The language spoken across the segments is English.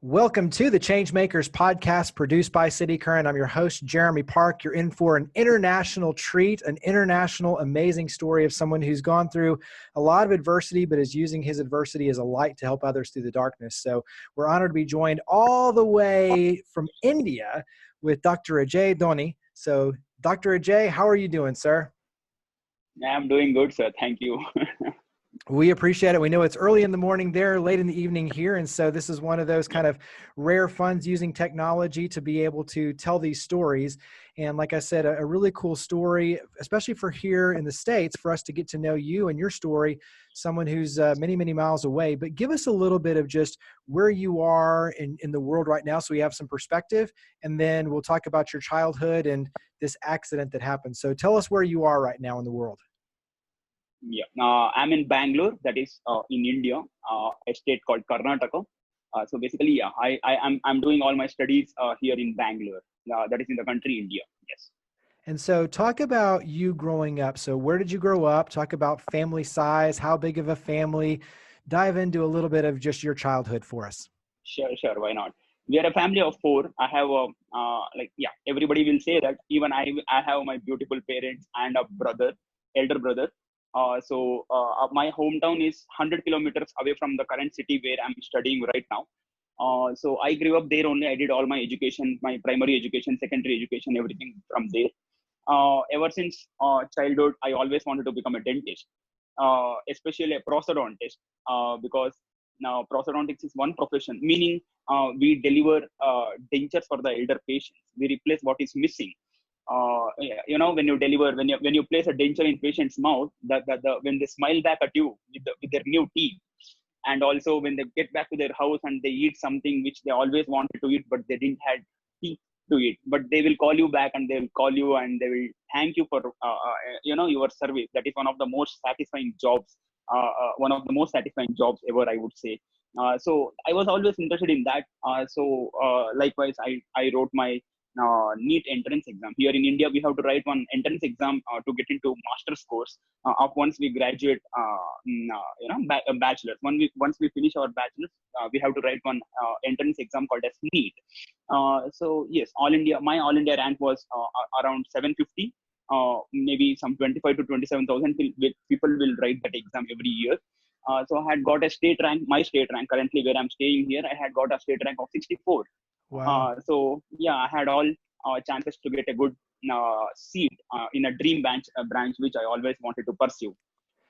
Welcome to the ChangeMakers Podcast produced by City Current. I'm your host, Jeremy Park. You're in for an international treat, an international amazing story of someone who's gone through a lot of adversity, but is using his adversity as a light to help others through the darkness. So we're honored to be joined all the way from India with Dr. Ajay Doni. So Dr. Ajay, how are you doing, sir? I'm doing good, sir. Thank you. We appreciate it. We know it's early in the morning there, late in the evening here. And so this is one of those kind of rare funds using technology to be able to tell these stories. And like I said, a really cool story, especially for here in the States, for us to get to know you and your story, someone who's many, many miles away. But give us a little bit of just where you are in the world right now so we have some perspective. And then we'll talk about your childhood and this accident that happened. So tell us where you are right now in the world. Yeah, I'm in Bangalore, that is in India, a state called Karnataka. So basically, yeah, I'm doing all my studies here in Bangalore. That is in the country India. Yes. And so talk about you growing up. So where did you grow up? Talk about family size, how big of a family. Dive into a little bit of just your childhood for us. Sure. Why not? We are a family of four. I have everybody will say that. Even I have my beautiful parents and a brother, elder brother. So my hometown is 100 kilometers away from the current city where I'm studying right now. So I grew up there only. I did all my education, my primary education, secondary education, everything from there. Ever since childhood, I always wanted to become a dentist, especially a prosthodontist, because now prosthodontics is one profession, meaning we deliver dentures for the elder patients. We replace what is missing. When you deliver, when you place a denture in patient's mouth, when they smile back at you with their new teeth, and also when they get back to their house and they eat something which they always wanted to eat but they didn't have teeth to eat, but they will call you back and they will call you and they will thank you for your service. That is one of the most satisfying jobs, ever, I would say. So I was always interested in that. Likewise, I wrote my NEET entrance exam. Here in India, we have to write one entrance exam to get into master's course. Once we graduate, bachelor's. Once we finish our bachelor's, we have to write one entrance exam called as NEET. So yes, my all India rank was around 750. Maybe some 25 to 27,000 people will write that exam every year. So I had got a state rank. My state rank currently where I'm staying here, I had got a state rank of 64. Wow. So yeah, I had all chances to get a good seat in a dream branch which I always wanted to pursue.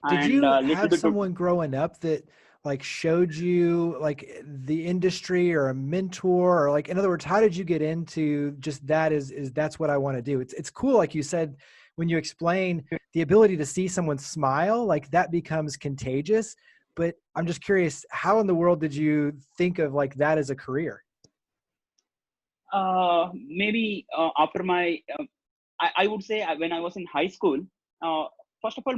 Did you have someone growing up that like showed you like the industry or a mentor, or like, in other words, how did you get into just that that's what I want to do? It's cool. Like you said, when you explain the ability to see someone smile, like that becomes contagious. But I'm just curious, how in the world did you think of like that as a career? Maybe after my, I would say when I was in high school, first of all,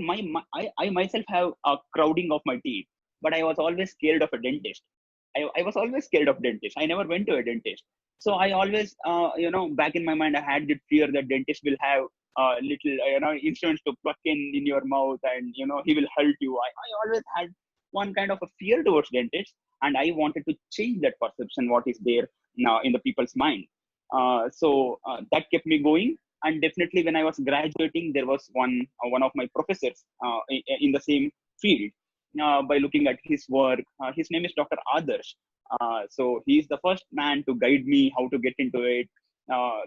I myself have a crowding of my teeth, but I was always scared of a dentist. I was always scared of dentist. I never went to a dentist. So I always, back in my mind, I had the fear that dentist will have little, instruments to pluck in your mouth and, he will hurt you. I always had one kind of a fear towards dentists, and I wanted to change that perception, what is there now in the people's mind. So that kept me going. And definitely when I was graduating, there was one of my professors in the same field. By looking at his work, his name is Dr. Adarsh. So he's the first man to guide me how to get into it.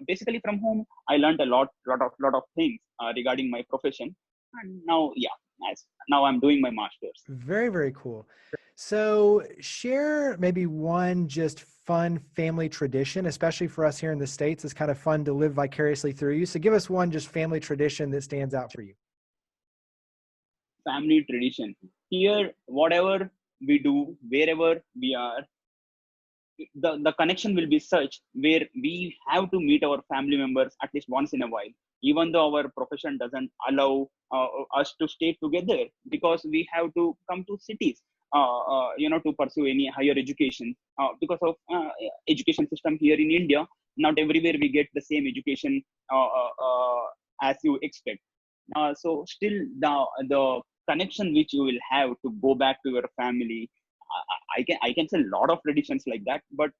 Basically from whom I learned a lot of things regarding my profession. And now, now I'm doing my master's. Very, very cool. So share maybe one just fun family tradition, especially for us here in the States. It's kind of fun to live vicariously through you. So give us one just family tradition that stands out for you. Family tradition. Here, whatever we do, wherever we are, the connection will be such where we have to meet our family members at least once in a while, even though our profession doesn't allow us to stay together, because we have to come to cities to pursue any higher education because of education system here in India. Not everywhere we get the same education as you expect. So still the connection which you will have to go back to your family, I can say a lot of traditions like that, but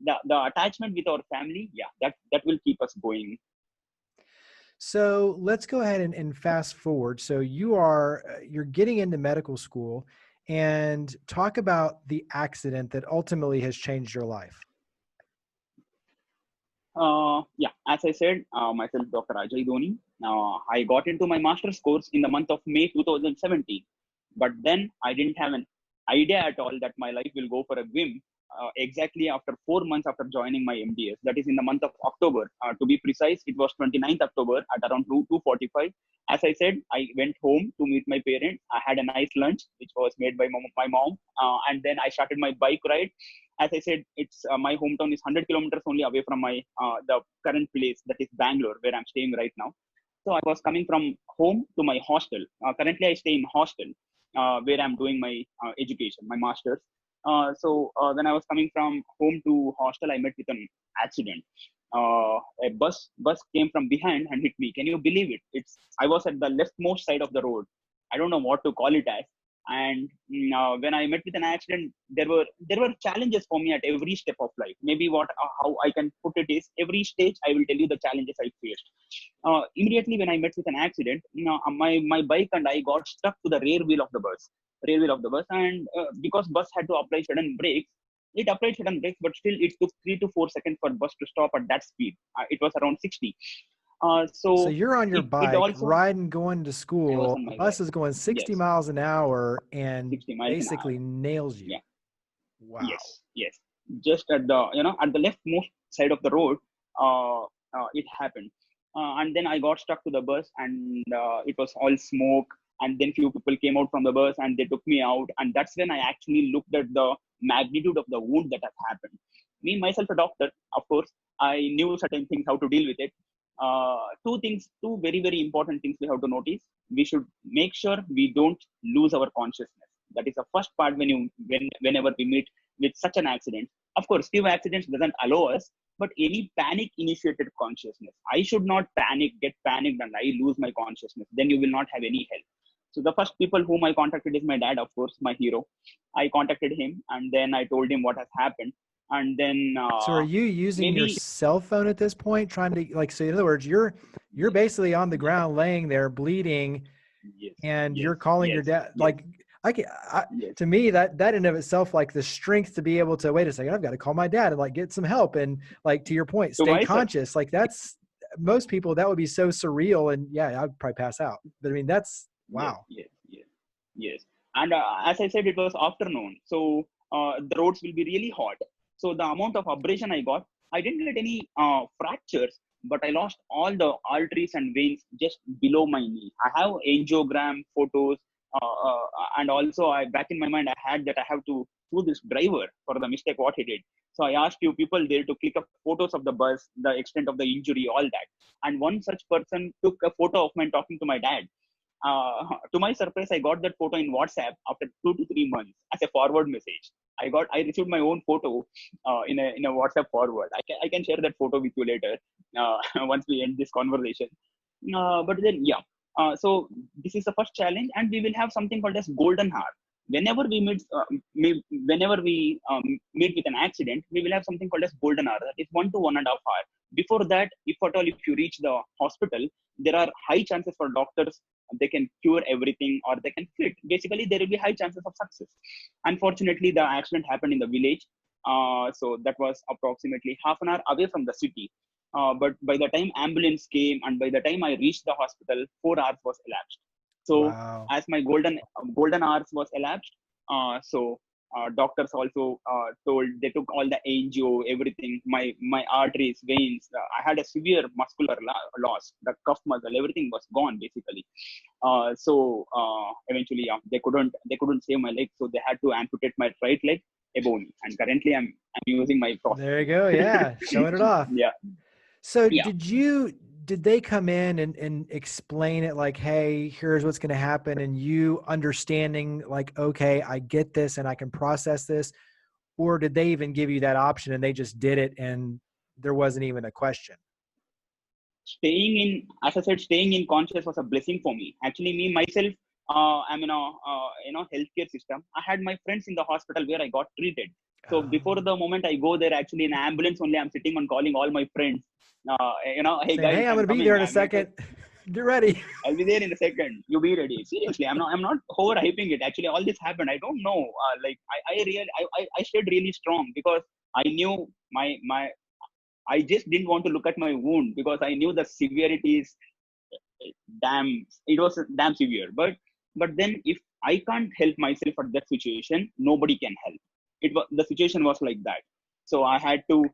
the attachment with our family, that will keep us going. So let's go ahead and fast forward. So you're getting into medical school, and talk about the accident that ultimately has changed your life. As I said, myself, Dr. Ajay Doni. I got into my master's course in the month of May 2017, but then I didn't have an idea at all that my life will go for a whim. Exactly after 4 months after joining my MDS, that is in the month of October. To be precise, it was 29th October at around 2:45. As I said, I went home to meet my parents. I had a nice lunch, which was made by my mom, and then I started my bike ride. As I said, it's my hometown is 100 kilometers only away from my the current place, that is Bangalore, where I'm staying right now. So I was coming from home to my hostel. Currently, I stay in hostel where I'm doing my education, my master's. When I was coming from home to hostel, I met with an accident. A bus came from behind and hit me. Can you believe it? I was at the leftmost side of the road. I don't know what to call it as. And when I met with an accident, there were challenges for me at every step of life. Maybe how I can put it is, every stage I will tell you the challenges I faced. Immediately when I met with an accident, my bike and I got stuck to the rear wheel of the bus, and because bus had to apply sudden brakes, it applied sudden brakes, but still it took 3 to 4 seconds for bus to stop at that speed. It was around 60. So you're on your bike, also, riding, going to school. The bus is going 60 yes. miles an hour and basically nails you. Yeah. Wow. Yes. Just at the leftmost side of the road, it happened. And then I got stuck to the bus, and it was all smoke. And then few people came out from the bus and they took me out. And that's when I actually looked at the magnitude of the wound that had happened. Me, myself, a doctor, of course, I knew certain things, how to deal with it. Two very, very important things we have to notice. We should make sure we don't lose our consciousness. That is the first part whenever we meet with such an accident. Of course, few accidents doesn't allow us, but any panic initiated consciousness. I should not get panicked and I lose my consciousness. Then you will not have any help. So the first people whom I contacted is my dad, of course, my hero. I contacted him and then I told him what has happened. And then so are you using your cell phone at this point, trying to, so in other words, you're basically on the ground laying there bleeding, and you're calling your dad. To me, that in of itself, like the strength to be able to, wait a second, I've got to call my dad and get some help, and to your point, stay conscious. That's, most people, that would be so surreal, and I'd probably pass out. But I mean, that's wow. Yes. And as I said, it was afternoon, so the roads will be really hot. So the amount of abrasion I got, I didn't get any fractures, but I lost all the arteries and veins just below my knee. I have angiogram photos, and also back in my mind, I had that I have to sue this driver for the mistake what he did. So I asked few people there to click up photos of the bus, the extent of the injury, all that. And one such person took a photo of mine talking to my dad. To my surprise, I got that photo in WhatsApp after 2 to 3 months as a forward message. I received my own photo in a WhatsApp forward. I can share that photo with you later once we end this conversation. But then so this is the first challenge, and we will have something called as golden hour. Whenever we meet with an accident, we will have something called as golden hour. That is 1 to 1.5 hours. Before that, if you reach the hospital, there are high chances for doctors. They can cure everything or they can fit. Basically, there will be high chances of success. Unfortunately, the accident happened in the village. So that was approximately half an hour away from the city. But by the time ambulance came and by the time I reached the hospital, 4 hours was elapsed. So as my golden hours was elapsed, doctors also told, they took all the angio, everything, my arteries, veins. I had a severe muscular loss. The cuff muscle, everything was gone basically. Eventually, they couldn't save my leg, so they had to amputate my right leg, a bone. And currently, I'm using my prosthetic. There you go. Yeah, showing it off. Yeah. So did they come in and explain it like, hey, here's what's going to happen, and you understanding like, okay, I get this and I can process this? Or did they even give you that option and they just did it and there wasn't even a question? As I said, staying in conscious was a blessing for me. Actually, myself, I'm in a healthcare system. I had my friends in the hospital where I got treated. So before the moment I go there, actually in ambulance only, I'm sitting on calling all my friends. Hey saying, guys, hey, I'm I'm going to be coming. there in a second. Get ready. I'll be there in a second. You be ready. Seriously, I'm not overhyping it. Actually, all this happened. I don't know. I stayed really strong because I knew I just didn't want to look at my wound because I knew the severity is damn. It was damn severe. But then if I can't help myself at that situation, nobody can help. The situation was like that. So I had to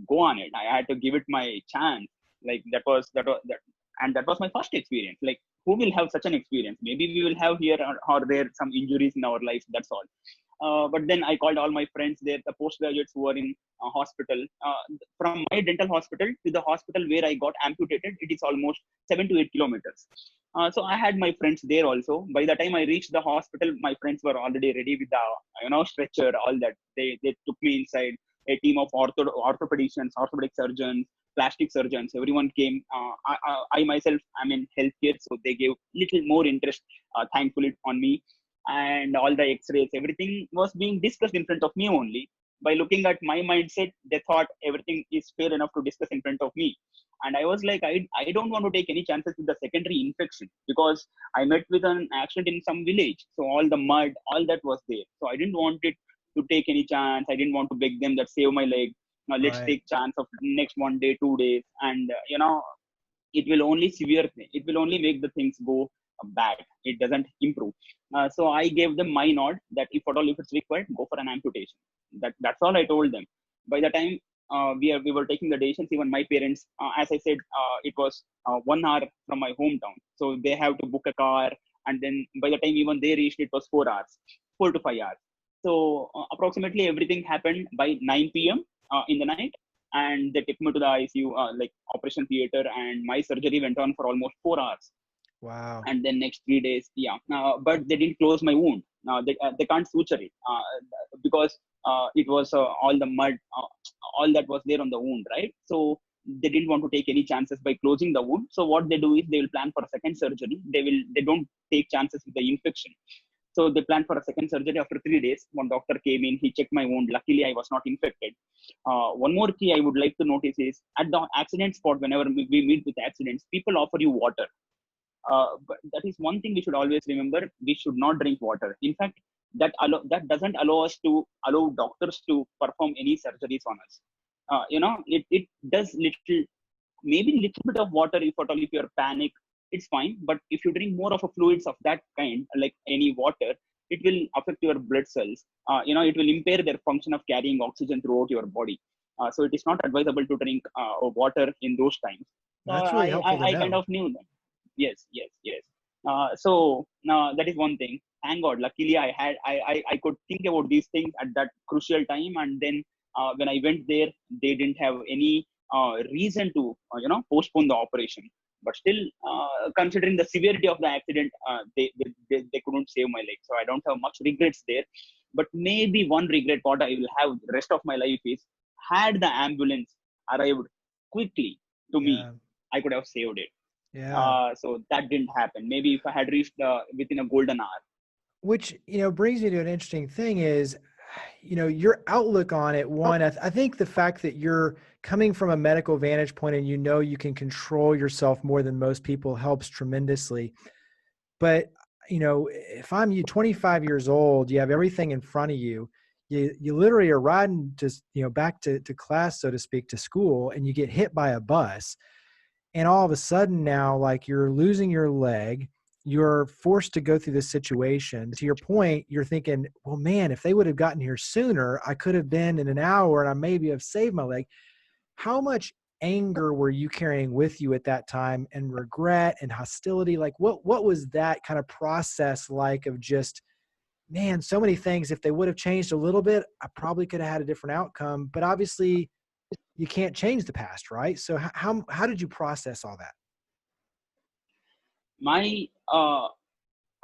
go on it. I had to give it my chance. Like that, and that was my first experience. Like, who will have such an experience? Maybe we will have here or there some injuries in our lives. That's all. But then I called all my friends there, the postgraduates who were in hospital. From my dental hospital to the hospital where I got amputated, it is almost 7 to 8 kilometers. So I had my friends there also. By the time I reached the hospital, my friends were already ready with the stretcher, all that. They took me inside. A team of orthopedicians, orthopedic surgeons, plastic surgeons, everyone came. I myself, I'm in healthcare, so they gave little more interest, thankfully, on me. And all the x-rays, everything was being discussed in front of me only. By looking at my mindset, they thought everything is fair enough to discuss in front of me. And I was like, I don't want to take any chances with the secondary infection because I met with an accident in some village. So all the mud, all that was there. So I didn't want it to take any chance. I didn't want to beg them that save my leg. Let's take chance of next 1 day, 2 days. And, it will only it will only make the things go bad. It doesn't improve. So I gave them my nod that if at all, if it's required, go for an amputation. That's all I told them. By the time we were taking the decisions, even my parents, as I said, it was 1 hour from my hometown. So they have to book a car. And then by the time even they reached, it was 4 hours, 4 to 5 hours. So approximately everything happened by 9 p.m. In the night. And they took me to the ICU, like operation theater, and my surgery went on for almost 4 hours. Wow. And then next 3 days, but they didn't close my wound. They can't suture it because it was all the mud, all that was there on the wound, right? So they didn't want to take any chances by closing the wound. So what they do is they will plan for a second surgery. They don't take chances with the infection. So they planned for a second surgery after 3 days. One doctor came in, he checked my wound. Luckily, I was not infected. One more key I would like to notice is at the accident spot, whenever we meet with accidents, people offer you water. But that is one thing we should always remember. We should not drink water. In fact, that doesn't allow us to allow doctors to perform any surgeries on us. It does maybe little bit of water if at all, if you're panic, it's fine. But if you drink more of a fluids of that kind, like any water, it will affect your blood cells. It will impair their function of carrying oxygen throughout your body. So it is not advisable to drink water in those times. That's really helpful to I know. kind of knew that. Yes. So that is one thing. Thank God. Luckily, I could think about these things at that crucial time. And then when I went there, they didn't have any reason to postpone the operation. But still, considering the severity of the accident, they couldn't save my leg. So I don't have much regrets there. But maybe one regret what I will have the rest of my life is, had the ambulance arrived quickly to me, I could have saved it. Yeah. So that didn't happen. Maybe if I had reached within a golden hour. Which, brings me to an interesting thing is, your outlook on it. One, I think the fact that you're coming from a medical vantage point and you can control yourself more than most people helps tremendously. But, if I'm 25 years old, you have everything in front of you. You literally are riding just, back to class, so to speak, to school, and you get hit by a bus. And all of a sudden now, like, you're losing your leg, you're forced to go through this situation. To your point, you're thinking, well, man, if they would have gotten here sooner, I could have been in an hour and I maybe have saved my leg. How much anger were you carrying with you at that time, and regret and hostility? Like, what was that kind of process like of just, man, so many things, if they would have changed a little bit, I probably could have had a different outcome. But obviously you can't change the past, right? So how did you process all that?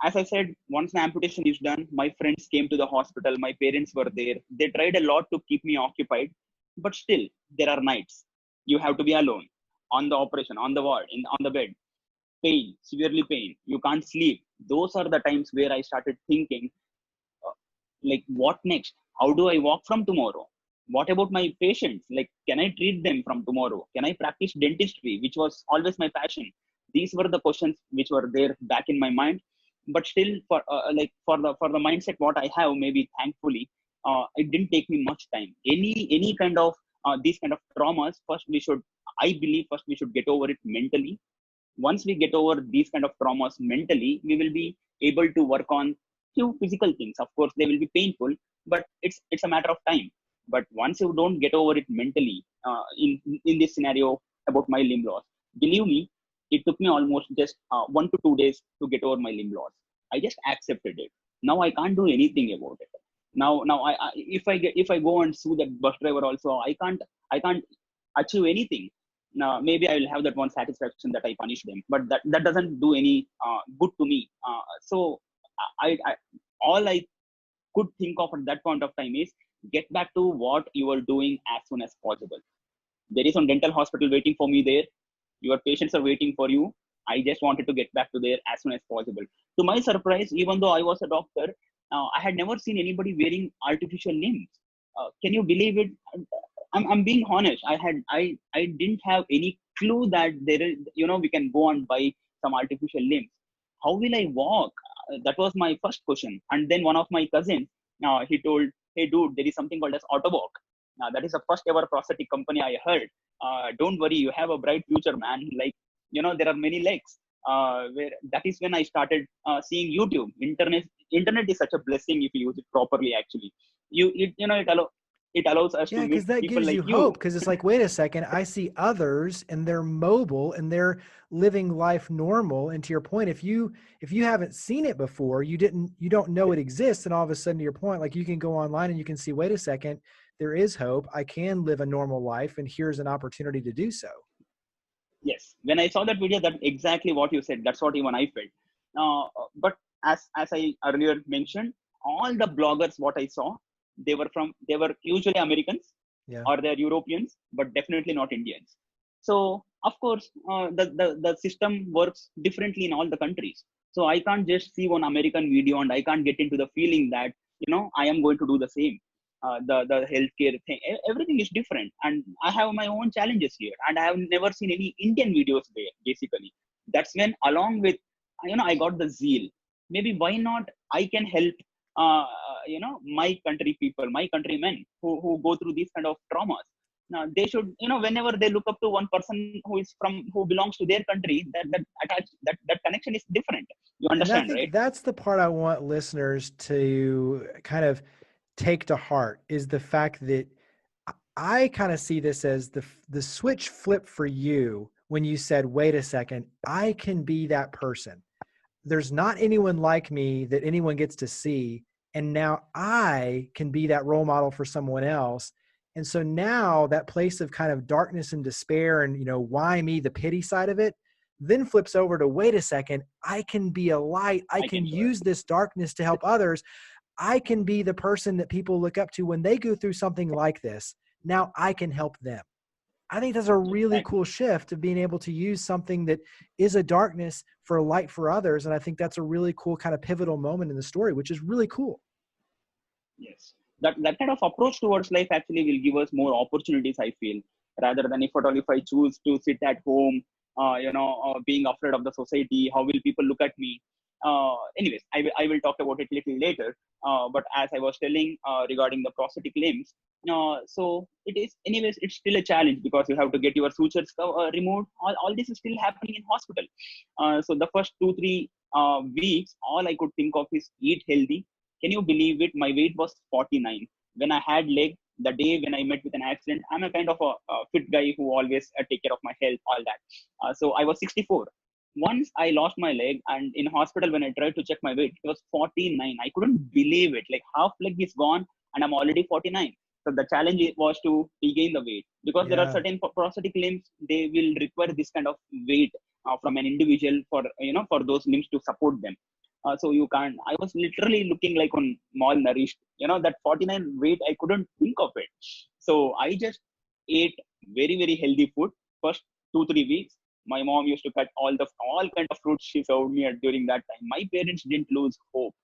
As I said, once the amputation is done, my friends came to the hospital. My parents were there. They tried a lot to keep me occupied, but still, there are nights you have to be alone on the operation, on the ward, on the bed. Pain, severely pain. You can't sleep. Those are the times where I started thinking, like, what next? How do I walk from tomorrow? What about my patients? Like, can I treat them from tomorrow? Can I practice dentistry, which was always my passion? These were the questions which were there back in my mind. But still, for the mindset what I have, maybe thankfully, it didn't take me much time. Any kind of these kind of traumas, I believe first we should get over it mentally. Once we get over these kind of traumas mentally, we will be able to work on few physical things. Of course, they will be painful, but it's a matter of time. But once you don't get over it mentally, in this scenario about my limb loss, believe me, it took me almost just 1 to 2 days to get over my limb loss. I just accepted it. Now I can't do anything about it. Now if I go and sue that bus driver also, I can't achieve anything. Now maybe I will have that one satisfaction that I punish them, but that doesn't do any good to me. So I all I could think of at that point of time is get back to what you are doing as soon as possible. There is one dental hospital waiting for me there. Your patients are waiting for you. I just wanted to get back to there as soon as possible. To my surprise, even though I was a doctor, I had never seen anybody wearing artificial limbs. Can you believe it? I'm being honest. I didn't have any clue that there is, we can go and buy some artificial limbs. How will I walk? That was my first question. And then one of my cousins, he told, hey dude, there is something called as Autowalk. That is the first ever prosthetic company I heard. Don't worry, you have a bright future, man. Like, there are many legs. Where that is when I started seeing YouTube. Internet is such a blessing if you use it properly. Actually, it allows us to meet because that people gives like you hope. Because it's like, wait a second, I see others and they're mobile and they're living life normal. And to your point, if you haven't seen it before, you don't know it exists, and all of a sudden, to your point, like you can go online and you can see, wait a second, there is hope. I can live a normal life, and here's an opportunity to do so. Yes, when I saw that video, that's exactly what you said. That's what even I felt. But as I earlier mentioned, all the bloggers what I saw, they were usually Americans, Yeah. or they're Europeans, but definitely not Indians. So of course, the system works differently in all the countries. So I can't just see one American video and I can't get into the feeling that I am going to do the same. The healthcare thing, everything is different, and I have my own challenges here, and I have never seen any Indian videos there. Basically, that's when, along with I got the zeal. Maybe why not I can help my country people, my countrymen who go through these kind of traumas. Now they should, whenever they look up to one person who belongs to their country, that connection is different. You understand, and I think right? that's the part I want listeners to kind of take to heart, is the fact that I kind of see this as the switch flip for you when you said, wait a second, I can be that person. There's not anyone like me that anyone gets to see. And now I can be that role model for someone else. And so now that place of kind of darkness and despair and, why me, the pity side of it, then flips over to, wait a second, I can be a light. I can use this darkness to help others. I can be the person that people look up to when they go through something like this. Now I can help them. I think that's a really cool shift of being able to use something that is a darkness for a light for others. And I think that's a really cool kind of pivotal moment in the story, which is really cool. Yes. That kind of approach towards life actually will give us more opportunities, I feel, rather than if I choose to sit at home, being afraid of the society, how will people look at me? Anyways, I will talk about it a little later. But as I was telling regarding the prosthetic limbs, so it's still a challenge because you have to get your sutures removed. All this is still happening in hospital. So the first 2-3 weeks, all I could think of is eat healthy. Can you believe it? My weight was 49. When I had leg, the day when I met with an accident, I'm a kind of a fit guy who always take care of my health, all that. So I was 64. Once I lost my leg, and in hospital when I tried to check my weight, it was 49. I couldn't believe it. Like half leg is gone and I'm already 49. So the challenge was to regain the weight, because there are certain prosthetic limbs, they will require this kind of weight from an individual for those limbs to support them. So you can't. I was literally looking like on malnourished. That 49 weight, I couldn't think of it. So I just ate very, very healthy food first 2-3 weeks. My mom used to cut all kind of fruits she served me during that time. My parents didn't lose hope.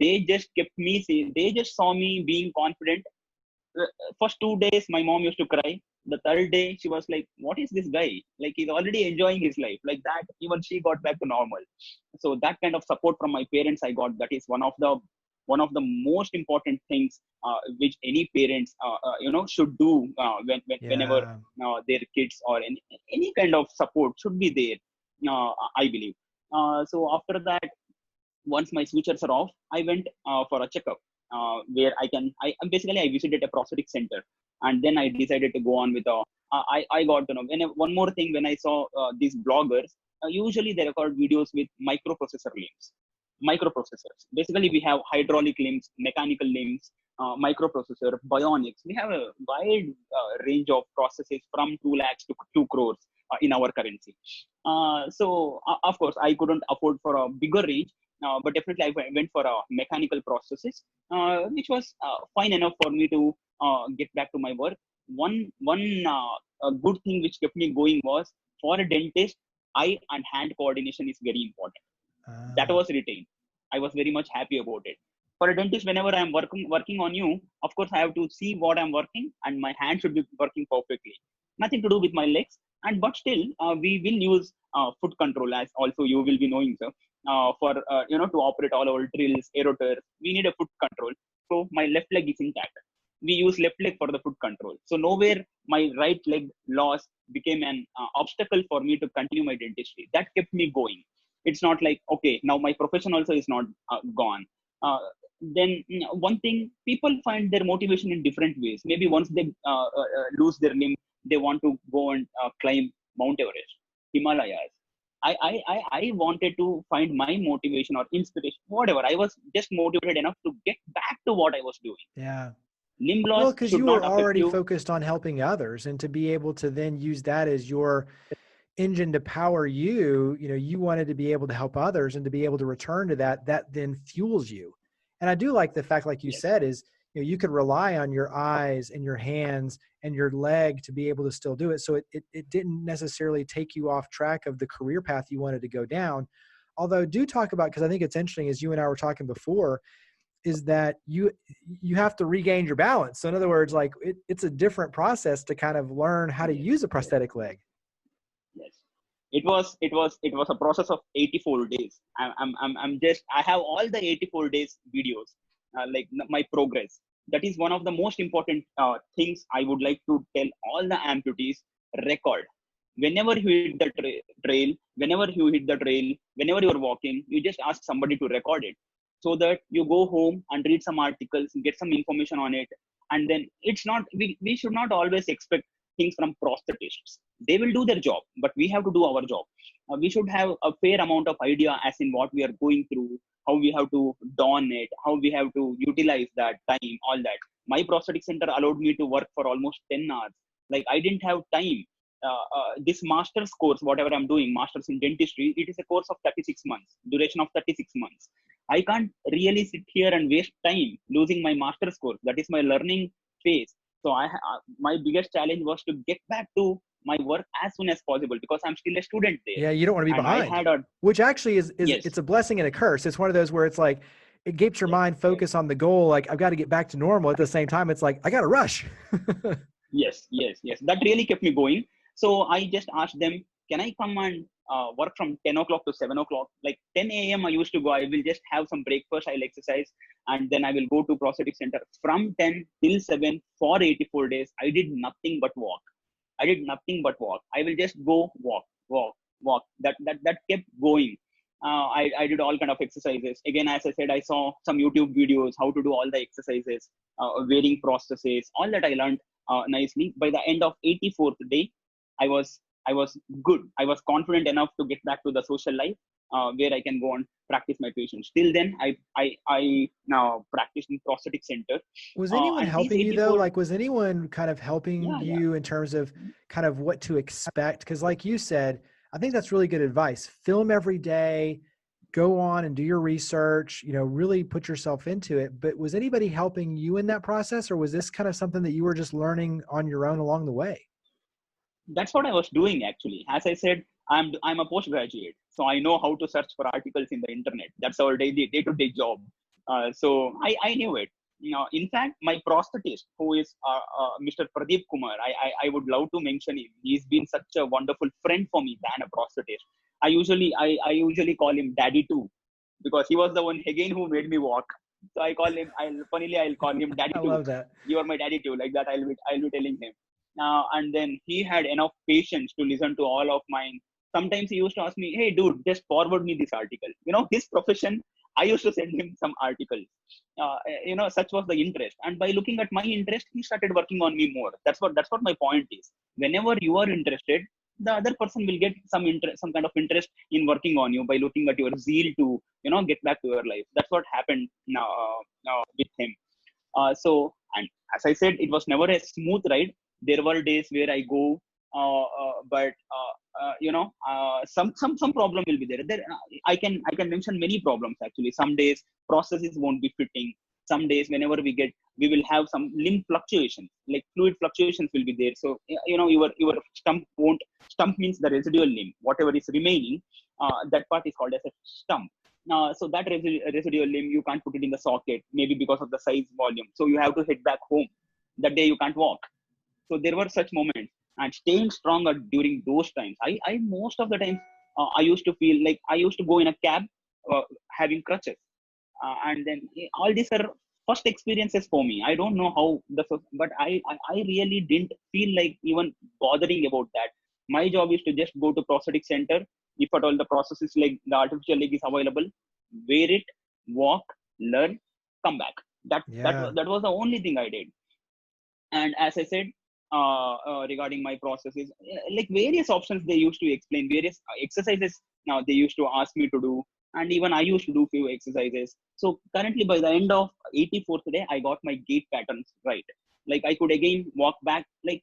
They just kept me saying, they just saw me being confident. First 2 days my mom used to cry. The third day she was like, what is this guy, like he's already enjoying his life, like that. Even she got back to normal. So that kind of support from my parents I got, that is one of the most important things which any parents should do whenever their kids or any kind of support should be there, I believe. So after that, once my sutures are off, I went for a checkup, where basically I visited a prosthetic center, and then I decided to go on with I got to know. One more thing, when I saw these bloggers, usually they record videos with microprocessors. Basically, we have hydraulic limbs, mechanical limbs, microprocessor, bionics. We have a wide range of processes from 2 lakhs to 2 crores in our currency. Of course, I couldn't afford for a bigger range. But definitely I went for mechanical processes, which was fine enough for me to get back to my work. One good thing which kept me going was, for a dentist, eye and hand coordination is very important. That was retained. I was very much happy about it. For a dentist, whenever I'm working on you, of course I have to see what I'm working, and my hand should be working perfectly. Nothing to do with my legs. But still, we will use foot control, as also you will be knowing, sir. For to operate all our drills, rotors, we need a foot control. So my left leg is intact. We use left leg for the foot control. So nowhere my right leg loss became an obstacle for me to continue my dentistry. That kept me going. It's not like, okay, now my profession also is not gone. Then one thing, people find their motivation in different ways. Maybe once they lose their limb, they want to go and climb Mount Everest, Himalayas. I wanted to find my motivation or inspiration, whatever. I was just motivated enough to get back to what I was doing. Yeah. Limb loss Well, because you were already focused on helping others, and to be able to then use that as your engine to power you, you wanted to be able to help others, and to be able to return to that then fuels you. And I do like the fact, like you said, is you could rely on your eyes and your hands and your leg to be able to still do it. So it didn't necessarily take you off track of the career path you wanted to go down. Although do talk about, because I think it's interesting, as you and I were talking before, is that you have to regain your balance. So in other words, like it's a different process to kind of learn how to use a prosthetic leg. Yes. It was a process of 84 days. I have all the 84 days videos, like my progress. That is one of the most important things I would like to tell all the amputees: record. Whenever you hit the trail, whenever you're walking, you just ask somebody to record it, so that you go home and read some articles, get some information on it. And then it's not, we should not always expect things from prosthetists. They will do their job, but we have to do our job. We should have a fair amount of idea as in what we are going through, how we have to don it, how we have to utilize that time, all that. My prosthetic center allowed me to work for almost 10 hours. Like, I didn't have time. This master's course, whatever I'm doing, master's in dentistry, it is a course of 36 months, duration of 36 months. I can't really sit here and waste time losing my master's course. That is my learning phase. So my biggest challenge was to get back to my work as soon as possible, because I'm still a student there. Yeah, you don't want to be behind. Which actually is yes. It's a blessing and a curse. It's one of those where it's like, it keeps your mind focused on the goal. Like, I've got to get back to normal. At the same time, it's like, I got to rush. Yes. That really kept me going. So I just asked them, can I come and work from 10 o'clock to 7 o'clock? Like 10 a.m. I used to go. I will just have some breakfast. I'll exercise. And then I will go to prosthetic center. From 10 till 7 for 84 days, I did nothing but walk. I will just go walk. That kept going. I did all kind of exercises. Again, as I said, I saw some YouTube videos, how to do all the exercises, wearing prostheses, all that I learned nicely. By the end of 84th day, I was good. I was confident enough to get back to the social life, where I can go and practice my patients. Till then, I now practice in prosthetic center. Was anyone helping you though? Like, was anyone kind of helping you in terms of kind of what to expect? Because like you said, I think that's really good advice. Film every day, go on and do your research, really put yourself into it. But was anybody helping you in that process, or was this kind of something that you were just learning on your own along the way? That's what I was doing, actually. As I said, I'm a postgraduate, so I know how to search for articles in the internet. That's our day-to-day job. So I knew it. In fact, my prosthetist, who is Mr. Pradeep Kumar, I would love to mention him. He's been such a wonderful friend for me than a prosthetist. I usually call him Daddy too, because he was the one again who made me walk. So I call him. I'll call him Daddy I too. love that. You are my daddy too. Like that, I'll be telling him. And then he had enough patience to listen to all of mine. Sometimes he used to ask me, "Hey, dude, just forward me this article." His profession. I used to send him some articles. Such was the interest. And by looking at my interest, he started working on me more. That's what my point is. Whenever you are interested, the other person will get some kind of interest in working on you by looking at your zeal to get back to your life. That's what happened now with him. And as I said, it was never a smooth ride. There were days where I go, but some problem will be there. I can mention many problems actually. Some days processes won't be fitting. Some days whenever we will have some limb fluctuations, like fluid fluctuations will be there. So your stump means the residual limb, whatever is remaining, that part is called as a stump. So that residual limb, you can't put it in the socket, maybe because of the size volume. So you have to head back home. That day you can't walk. So there were such moments, and staying stronger during those times. I most of the time I used to feel like I used to go in a cab having crutches, and then all these are first experiences for me. I don't know how but I really didn't feel like even bothering about that. My job is to just go to prosthetic center. If at all the process is like the artificial leg is available, wear it, walk, learn, come back. That was the only thing I did. And as I said, regarding my processes, like various options they used to explain, various exercises now they used to ask me to do, and even I used to do few exercises. So currently by the end of 84th day, I got my gait patterns right. Like I could again walk back. Like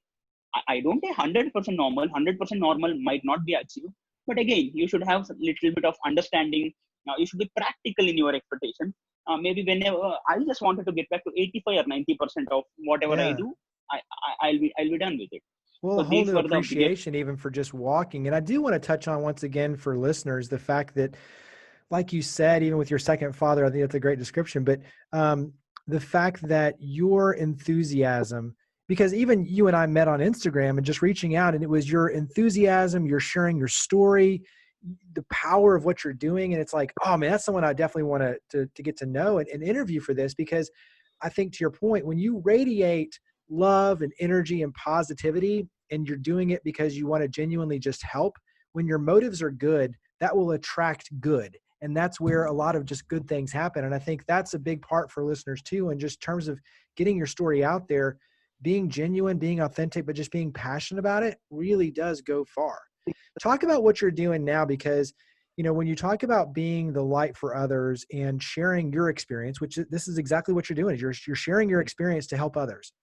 I don't say 100% normal. 100% normal might not be achieved, but again, you should have a little bit of understanding. You should be practical in your expectations. Maybe whenever I just wanted to get back to 85 or 90% of whatever I do, I'll be done with it. Well, So a whole these new were the biggest. appreciation even for just walking. And I do want to touch on once again for listeners, the fact that, like you said, even with your second father, I think that's a great description, but the fact that your enthusiasm, because even you and I met on Instagram and just reaching out, and it was your enthusiasm, you're sharing your story, the power of what you're doing. And it's like, oh man, that's someone I definitely want to get to know and interview for this, because I think to your point, when you radiate love and energy and positivity, and you're doing it because you want to genuinely just help, when your motives are good, that will attract good. And that's where a lot of just good things happen. And I think that's a big part for listeners too. And just terms of getting your story out there, being genuine, being authentic, but just being passionate about it really does go far. Talk about what you're doing now, because when you talk about being the light for others and sharing your experience, which this is exactly what you're doing, is you're sharing your experience to help others.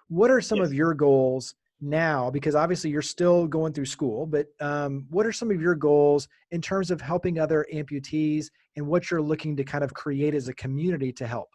What are some of your goals now? Because obviously you're still going through school, but what are some of your goals in terms of helping other amputees and what you're looking to kind of create as a community to help?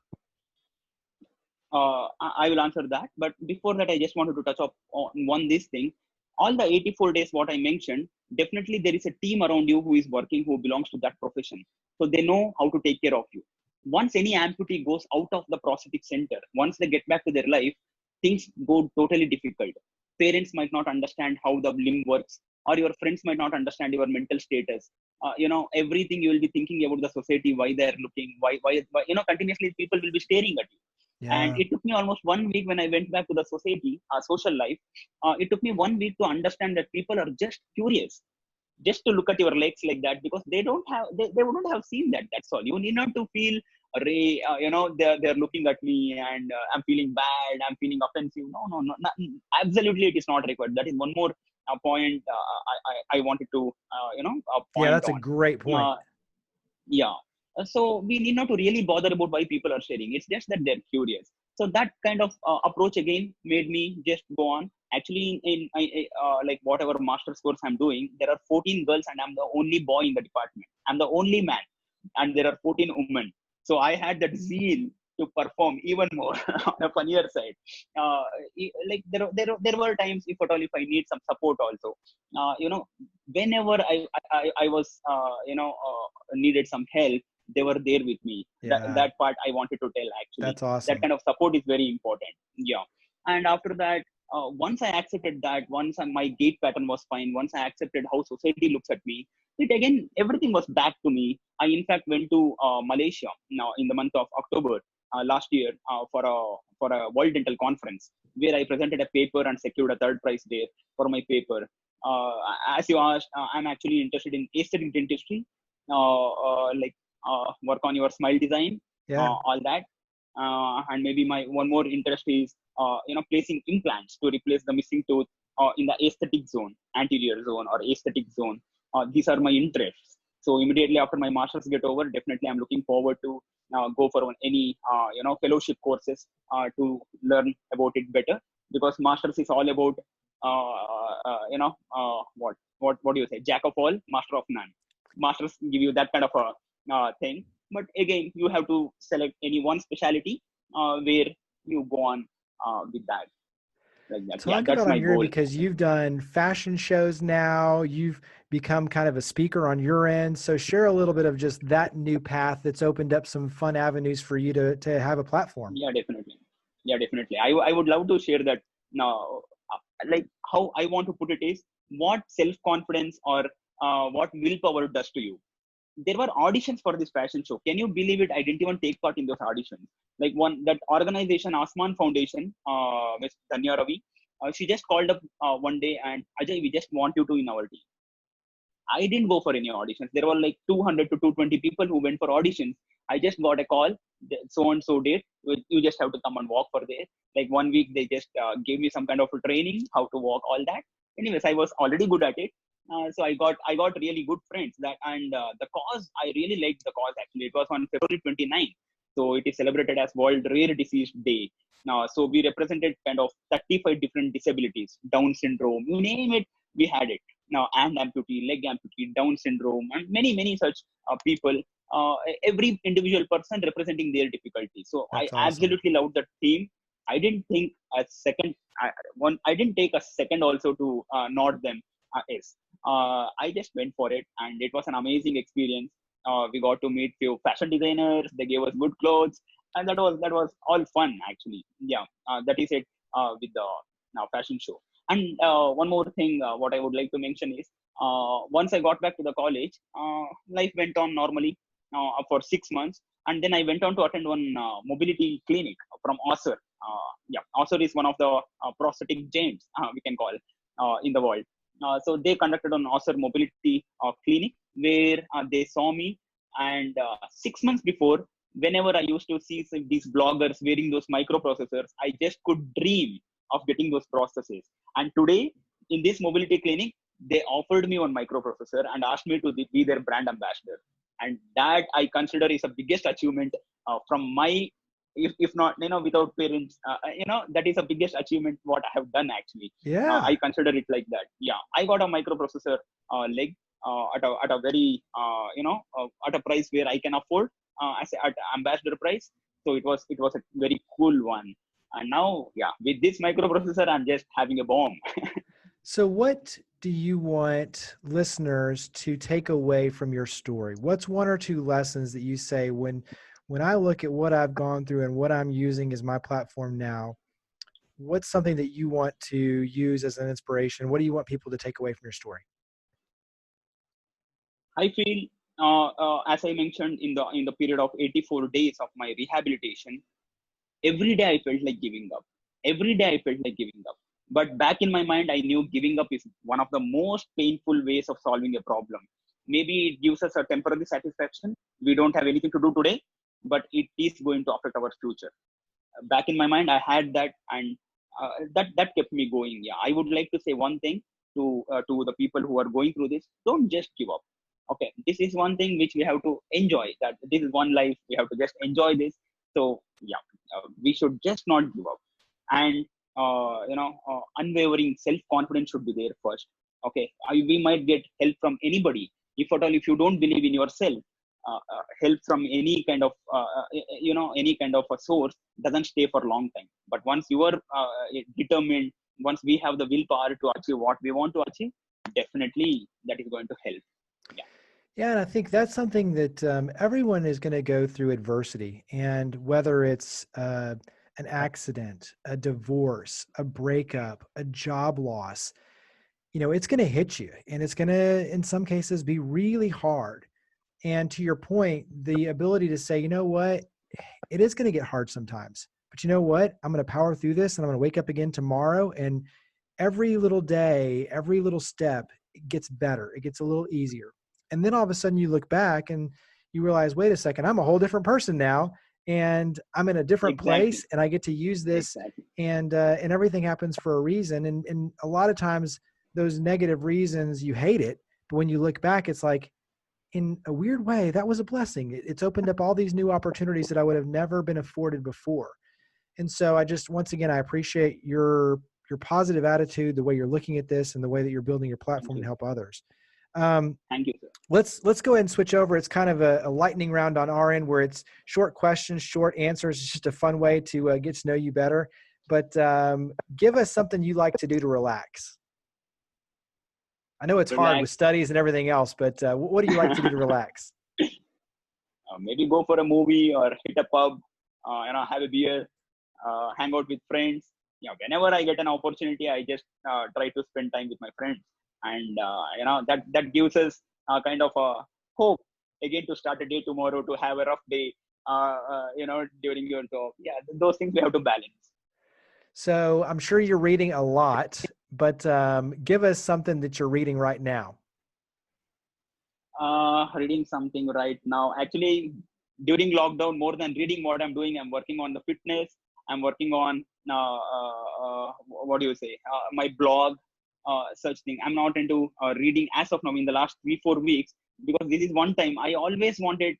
I will answer that. But before that, I just wanted to touch on this thing. All the 84 days, what I mentioned, definitely there is a team around you who is working, who belongs to that profession. So they know how to take care of you. Once any amputee goes out of the prosthetic center, once they get back to their life, things go totally difficult. Parents might not understand how the limb works, or your friends might not understand your mental status. Everything you will be thinking about the society, why they're looking, why continuously people will be staring at you. Yeah. And it took me almost 1 week when I went back to the society, social life. It took me 1 week to understand that people are just curious, just to look at your legs like that, because they wouldn't have seen that. That's all. You need not to feel, they're looking at me and I'm feeling bad, I'm feeling offensive. No, absolutely, it is not required. That is one more point I wanted to point. Yeah, that's a great point. So we need not to really bother about why people are sharing. It's just that they're curious. So that kind of approach again made me just go on. Actually, in like whatever master's course I'm doing, there are 14 girls and I'm the only boy in the department. I'm the only man, and there are 14 women. So I had that zeal to perform even more on a funnier side. Like there were times, if at all, if I need some support also, whenever I was needed some help, they were there with me. Yeah. That part I wanted to tell actually. That's awesome. That kind of support is very important. Yeah. And after that, once I accepted that, once my gait pattern was fine, once I accepted how society looks at me, it again, everything was back to me. I in fact went to Malaysia now in the month of October last year for a World Dental Conference, where I presented a paper and secured a third prize there for my paper. As you asked, I'm actually interested in aesthetic dentistry, work on your smile design, all that. And maybe my one more interest is placing implants to replace the missing tooth in the aesthetic zone, anterior zone or aesthetic zone. These are my interests. So immediately after my masters get over, definitely I'm looking forward to go for any fellowship courses to learn about it better, because masters is all about what do you say, jack of all, master of none. Masters give you that kind of a thing, but again you have to select any one specialty where you go on with that. Like that. Talk That's about my on your goal. Because you've done fashion shows now, you've become kind of a speaker on your end. So share a little bit of just that new path that's opened up some fun avenues for you to have a platform. Yeah, definitely. I would love to share that now. Like how I want to put it is, what self-confidence or what willpower does to you. There were auditions for this fashion show. Can you believe it? I didn't even take part in those auditions. Like that organization, Asman Foundation, Ms. Dhanya Ravi, she just called up one day and, Ajay, we just want you to in our team. I didn't go for any auditions. There were like 200 to 220 people who went for auditions. I just got a call, so and so date. You just have to come and walk for there. Like 1 week, they just gave me some kind of a training, how to walk, all that. Anyways, I was already good at it. So I got really good friends and the cause, I really liked the cause actually. It was on February 29th. So it is celebrated as World Rare Disease Day. Now, so we represented kind of 35 different disabilities, Down syndrome, you name it, we had it. Now, hand amputee, leg amputee, Down syndrome, and many such people. Every individual person representing their difficulty. So That's I absolutely loved that theme. I didn't think a second. I didn't take a second also to nod them. Yes. I just went for it, and it was an amazing experience. We got to meet few fashion designers. They gave us good clothes, and that was all fun actually. Yeah, that is it with the fashion show. And one more thing, what I would like to mention is, once I got back to the college, life went on normally for 6 months, and then I went on to attend one mobility clinic from Össur. Össur is one of the prosthetic giants we can call in the world. So they conducted an Össur mobility clinic where they saw me, and 6 months before, whenever I used to see these bloggers wearing those microprocessors, I just could dream of getting those processors. And today, in this mobility clinic, they offered me one microprocessor and asked me to be their brand ambassador. And that I consider is the biggest achievement from my, if not, without parents, that is the biggest achievement what I have done actually. Yeah. I consider it like that. Yeah, I got a microprocessor leg at a very, at a price where I can afford, at ambassador price. So it was a very cool one. And now, with this microprocessor, I'm just having a bomb. So what do you want listeners to take away from your story? What's one or two lessons that you say, when I look at what I've gone through and what I'm using as my platform now, what's something that you want to use as an inspiration? What do you want people to take away from your story? I feel, as I mentioned, in the period of 84 days of my rehabilitation, every day I felt like giving up. But back in my mind, I knew giving up is one of the most painful ways of solving a problem. Maybe it gives us a temporary satisfaction. We don't have anything to do today, but it is going to affect our future. Back in my mind, I had that, and that kept me going. Yeah, I would like to say one thing to the people who are going through this: don't just give up. Okay, this is one thing which we have to enjoy. That this is one life, we have to just enjoy this. So we should just not give up, and unwavering self-confidence should be there first. Okay, we might get help from anybody. If at all, if you don't believe in yourself, help from any kind of a source doesn't stay for a long time. But once you are determined, once we have the willpower to achieve what we want to achieve, definitely that is going to help. Yeah, and I think that's something that everyone is going to go through adversity. And whether it's an accident, a divorce, a breakup, a job loss, it's going to hit you. And it's going to, in some cases, be really hard. And to your point, the ability to say, you know what, it is going to get hard sometimes. But you know what? I'm going to power through this and I'm going to wake up again tomorrow. And every little day, every little step, it gets better. It gets a little easier. And then all of a sudden you look back and you realize, wait a second, I'm a whole different person now. And I'm in a different Exactly. place and I get to use this, Exactly. and everything happens for a reason. And a lot of times those negative reasons, you hate it. But when you look back, it's like, in a weird way, that was a blessing. It's opened up all these new opportunities that I would have never been afforded before. And so I just, once again, I appreciate your positive attitude, the way you're looking at this, and the way that you're building your Thank platform to you. help others. Um, Thank you, sir. let's go ahead and switch over. It's kind of a lightning round on our end, where it's short questions, short answers. It's just a fun way to get to know you better. But give us something you like to do to relax. I know it's hard with Relax. studies and everything else, but what do you like to do to relax? Maybe go for a movie or hit a pub, have a beer, hang out with friends. Yeah, whenever I get an opportunity, I just try to spend time with my friends, and that gives us kind of a hope again to start a day tomorrow, to have a rough day, during your job. Yeah, those things we have to balance. So I'm sure you're reading a lot, but give us something that you're reading right now. Reading something right now. Actually, during lockdown, more than reading, what I'm doing, I'm working on the fitness. I'm working on what do you say? My blog, such thing. I'm not into reading as of now in the last 3-4 weeks, because this is one time I always wanted,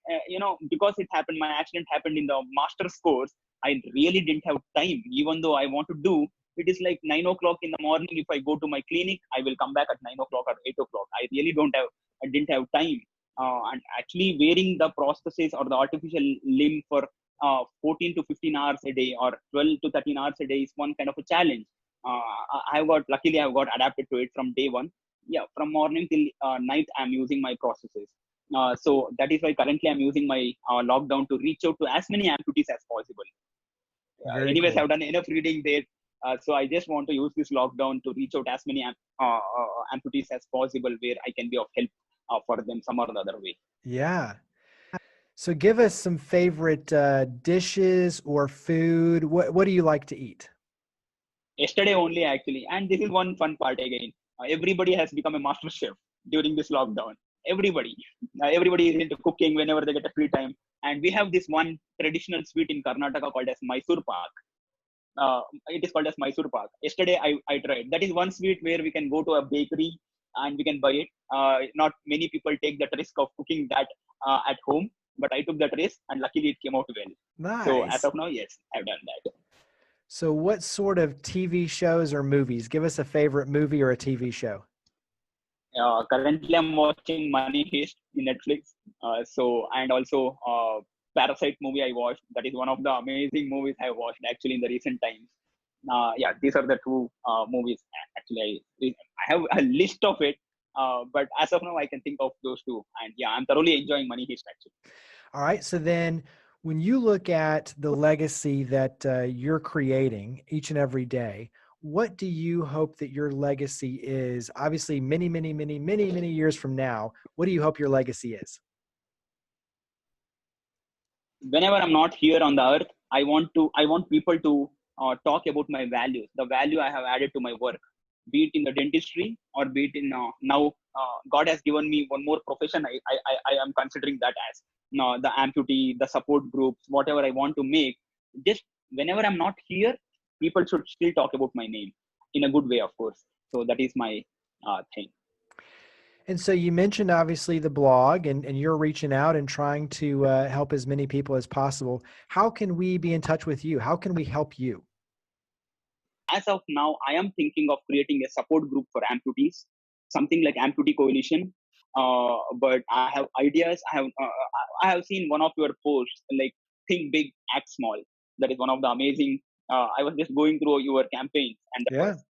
because it happened. My accident happened in the master's course. I really didn't have time, even though I want to do. It is like 9 o'clock in the morning. If I go to my clinic, I will come back at 9 o'clock or 8 o'clock. I really I didn't have time. And actually wearing the prosthesis or the artificial limb for 14 to 15 hours a day, or 12 to 13 hours a day, is one kind of a challenge. Luckily I've got adapted to it from day one. Yeah, from morning till night, I'm using my prosthesis. So that is why currently I'm using my lockdown to reach out to as many amputees as possible. Very Anyways, cool. I've done enough reading there. So I just want to use this lockdown to reach out as many amputees as possible, where I can be of help for them some or the other way. Yeah. So give us some favorite dishes or food. What do you like to eat? Yesterday only, actually, and this is one fun part again. Everybody has become a master chef during this lockdown. Everybody is into cooking whenever they get a free time. And we have this one traditional sweet in Karnataka called as Mysore Pak. It is called as Mysore Pak. Yesterday I tried. That is one sweet where we can go to a bakery and we can buy it. Not many people take that risk of cooking that at home, but I took that risk and luckily it came out well. So as Nice. of now, yes, I've done that. So what sort of TV shows or movies? Give us a favorite movie or a TV show. Currently, I'm watching Money Heist in Netflix. And also Parasite movie I watched. That is one of the amazing movies I watched actually in the recent times. Yeah, these are the two movies. Actually, I have a list of it, but as of now, I can think of those two. And yeah, I'm thoroughly enjoying Money Heist actually. All right. So then when you look at the legacy that you're creating each and every day, what do you hope that your legacy is? Obviously, many, many, many, many, many years from now, what do you hope your legacy is? Whenever I'm not here on the earth, I want people to talk about my values, the value I have added to my work, be it in the dentistry or be it in now God has given me one more profession. I am considering that as the amputee, the support groups, whatever I want to make. Just whenever I'm not here, people should still talk about my name in a good way, of course. So that is my thing. And so you mentioned obviously the blog, and you're reaching out and trying to help as many people as possible. How can we be in touch with you? How can we help you? As of now, I am thinking of creating a support group for amputees, something like Amputee Coalition. But I have ideas. I have seen one of your posts, like think big, act small. That is one of the amazing. I was just going through your campaigns, and that Yeah. was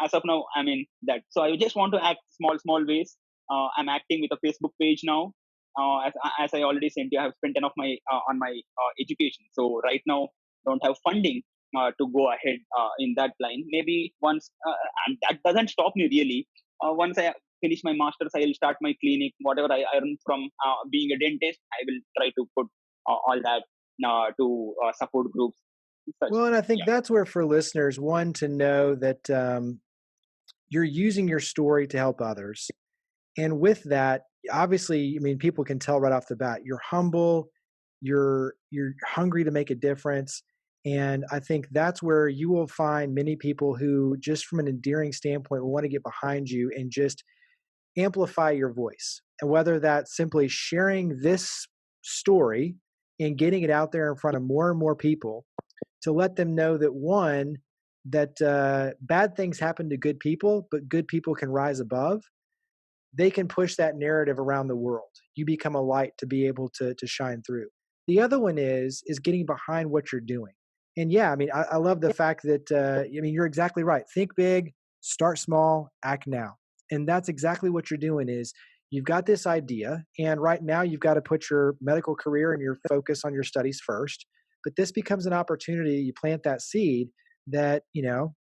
as of now. I mean that. So I just want to act small ways. I'm acting with a Facebook page now. as I already said, I have spent enough on my education. So right now, don't have funding to go ahead in that line. Maybe once, and that doesn't stop me really. Once I finish my master's, I will start my clinic. Whatever I earn from being a dentist, I will try to put all that to support groups. Such Well, and things. I think Yeah, that's where for listeners, one, to know that you're using your story to help others. And with that, obviously, I mean, people can tell right off the bat, you're humble, you're hungry to make a difference. And I think that's where you will find many people who, just from an endearing standpoint, will want to get behind you and just amplify your voice. And whether that's simply sharing this story and getting it out there in front of more and more people to let them know that, one, that bad things happen to good people, but good people can rise above. They can push that narrative around the world. You become a light to be able to shine through. The other one is getting behind what you're doing. And yeah, I mean, I love the fact that, I mean, you're exactly right. Think big, start small, act now. And that's exactly what you're doing is you've got this idea, and right now you've got to put your medical career and your focus on your studies first. But this becomes an opportunity. You plant that seed that,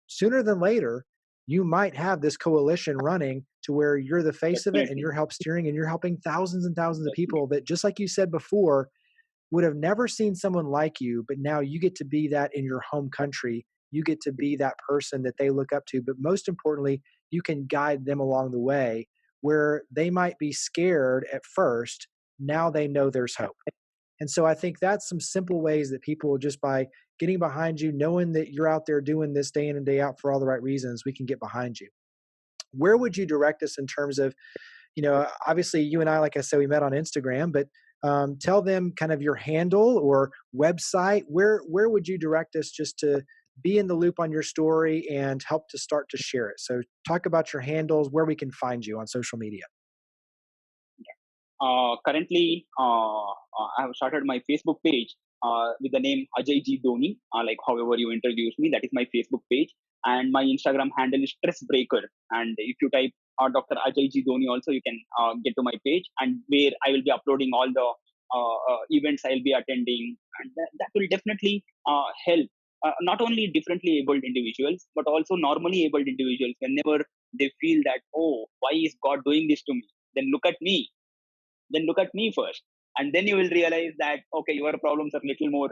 sooner than later, you might have this coalition running to where you're the face of it and definitely, you're help steering and you're helping thousands and thousands of definitely. people that, just like you said before, would have never seen someone like you, but now you get to be that in your home country. You get to be that person that they look up to. But most importantly, you can guide them along the way where they might be scared at first. Now they know there's hope. And so I think that's some simple ways that people, just by getting behind you, knowing that you're out there doing this day in and day out for all the right reasons, we can get behind you. Where would you direct us in terms of, obviously you and I, like I said, we met on Instagram, but tell them kind of your handle or website. Where would you direct us just to be in the loop on your story and help to start to share it? So talk about your handles, where we can find you on social media. Currently, I have started my Facebook page with the name Ajay G Doni. Like however you introduced me, that is my Facebook page, and my Instagram handle is Stress Breaker. And if you type Dr. Ajay G Doni, also you can get to my page, and where I will be uploading all the events I'll be attending, and that will definitely help. Not only differently abled individuals, but also normally abled individuals. Whenever they feel that, oh, why is God doing this to me? Then look at me first, and then you will realize that, okay, your problems are little more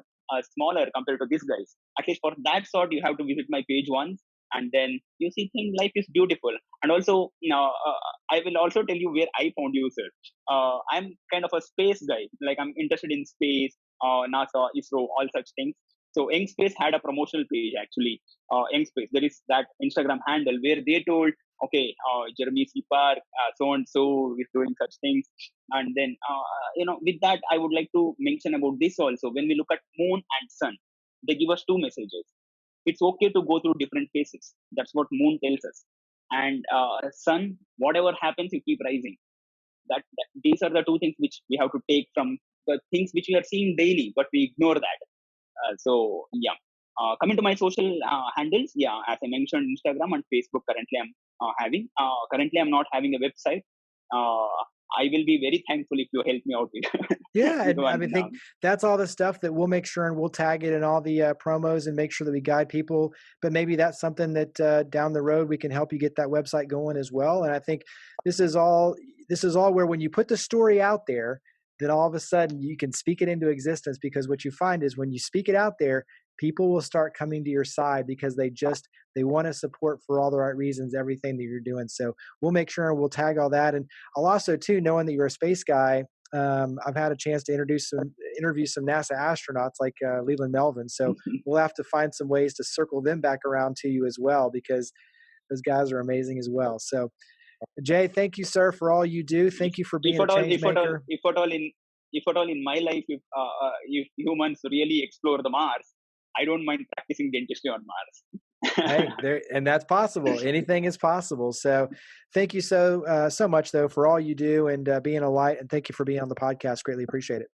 smaller compared to these guys. At least for that sort, you have to visit my page once, and then you see things. Life is beautiful. And also, I will also tell you where I found you, sir. I'm kind of a space guy. Like, I'm interested in space, NASA, ISRO, all such things. So Young Space had a promotional page, actually. Young Space, there is that Instagram handle where they told, okay, Jeremy C. Park, so and so is doing such things. And then, with that, I would like to mention about this also. When we look at moon and sun, they give us two messages. It's okay to go through different phases. That's what moon tells us. And sun, whatever happens, you keep rising. These are the two things which we have to take from the things which we are seeing daily, but we ignore that. So yeah. Coming to my social handles, yeah, as I mentioned, Instagram and Facebook currently I'm having. Currently I'm not having a website. I will be very thankful if you help me out with, Yeah, with and I one. mean, think that's all the stuff that we'll make sure and we'll tag it in all the promos and make sure that we guide people. But maybe that's something that down the road we can help you get that website going as well. And I think this is all where, when you put the story out there, then all of a sudden you can speak it into existence, because what you find is when you speak it out there, people will start coming to your side because they want to support for all the right reasons everything that you're doing. So we'll make sure and we'll tag all that. And I'll also, too, knowing that you're a space guy, I've had a chance to interview some NASA astronauts like Leland Melvin. So we'll have to find some ways to circle them back around to you as well, because those guys are amazing as well. So Jay, thank you, sir, for all you do. Thank you for being a change maker. If at all in my life, if humans really explore the Mars, I don't mind practicing dentistry on Mars. Hey, and that's possible. Anything is possible. So thank you so much, though, for all you do and being a light. And thank you for being on the podcast. Greatly appreciate it.